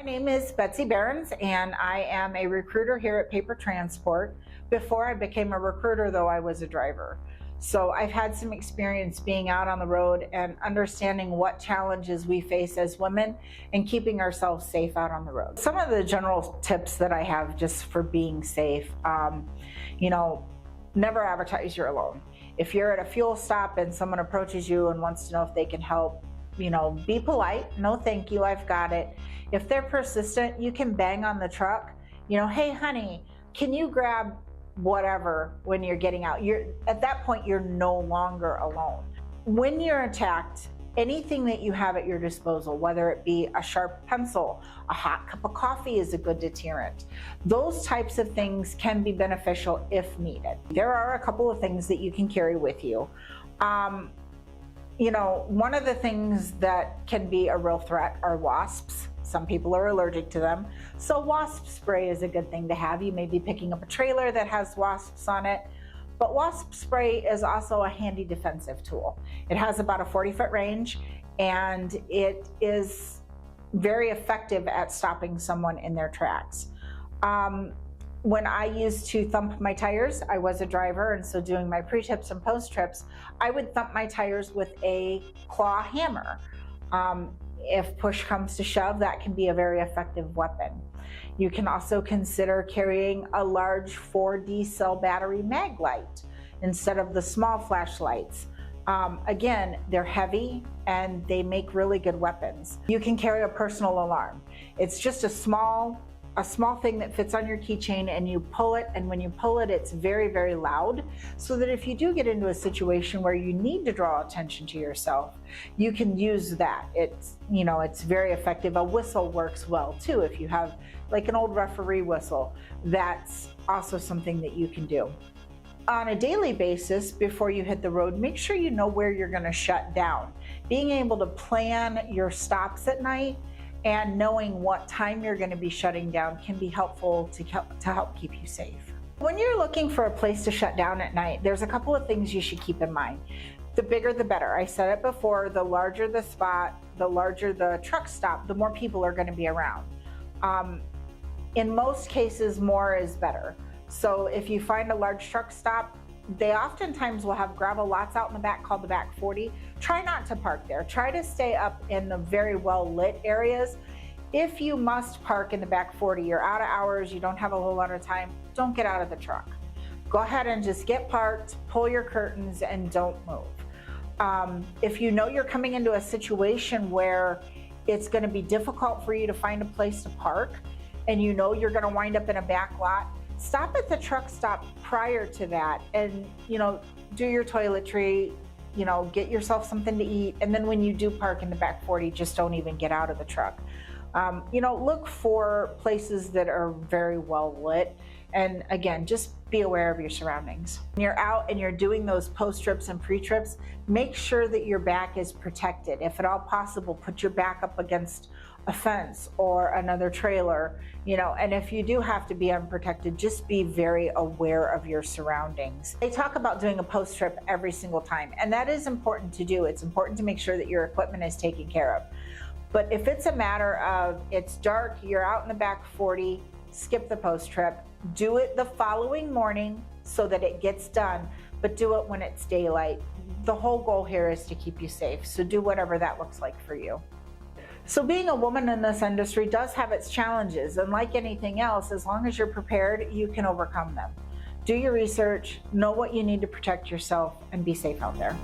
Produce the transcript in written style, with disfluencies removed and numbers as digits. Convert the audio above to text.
name is Betsy Berrens, and I am a recruiter here at Paper Transport. Before I became a recruiter, though, I was a driver. So I've had some experience being out on the road and understanding what challenges we face as women and keeping ourselves safe out on the road. Some of the general tips that I have just for being safe, never advertise you're alone. If you're at a fuel stop and someone approaches you and wants to know if they can help, be polite. No, thank you, I've got it. If they're persistent, you can bang on the truck. Hey, honey, can you grab whatever when you're getting out? At that point, you're no longer alone. When you're attacked, anything that you have at your disposal, whether it be a sharp pencil, a hot cup of coffee is a good deterrent. Those types of things can be beneficial if needed. There are a couple of things that you can carry with you. One of the things that can be a real threat are wasps. Some people are allergic to them. So wasp spray is a good thing to have. You may be picking up a trailer that has wasps on it, but wasp spray is also a handy defensive tool. It has about a 40-foot range, and it is very effective at stopping someone in their tracks. When I used to thump my tires, I was a driver, and so doing my pre-trips and post-trips, I would thump my tires with a claw hammer. If push comes to shove, that can be a very effective weapon. You can also consider carrying a large 4D cell battery mag light instead of the small flashlights. Again, they're heavy and they make really good weapons. You can carry a personal alarm. It's just a small thing that fits on your keychain, and you pull it, and when you pull it, it's very, very loud, so that if you do get into a situation where you need to draw attention to yourself, you can use that. It's very effective. A whistle works well too. If you have like an old referee whistle, that's also something that you can do. On a daily basis, before you hit the road, make sure you know where you're going to shut down. Being able to plan your stops at night and knowing what time you're going to be shutting down can be helpful to help keep you safe. When you're looking for a place to shut down at night, there's a couple of things you should keep in mind. The bigger the better. I said it before, the larger the spot, the larger the truck stop, the more people are going to be around. In most cases, more is better. So if you find a large truck stop, they oftentimes will have gravel lots out in the back called the back 40. Try not to park there. Try to stay up in the very well lit areas. If you must park in the back 40, you're out of hours, you don't have a whole lot of time, don't get out of the truck. Go ahead and just get parked, pull your curtains, and don't move. If you know you're coming into a situation where it's going to be difficult for you to find a place to park, and you know you're going to wind up in a back lot, stop at the truck stop prior to that and, do your toiletry, get yourself something to eat. And then when you do park in the back 40, just don't even get out of the truck. Look for places that are very well lit. And again, just be aware of your surroundings. When you're out and you're doing those post-trips and pre-trips, make sure that your back is protected. If at all possible, put your back up against a fence or another trailer, and if you do have to be unprotected, just be very aware of your surroundings. They talk about doing a post trip every single time, and that is important to do. It's important to make sure that your equipment is taken care of. But if it's a matter of it's dark, you're out in the back 40, skip the post trip, do it the following morning so that it gets done, but do it when it's daylight. The whole goal here is to keep you safe, so do whatever that looks like for you. So being a woman in this industry does have its challenges, and like anything else, as long as you're prepared, you can overcome them. Do your research, know what you need to protect yourself, and be safe out there.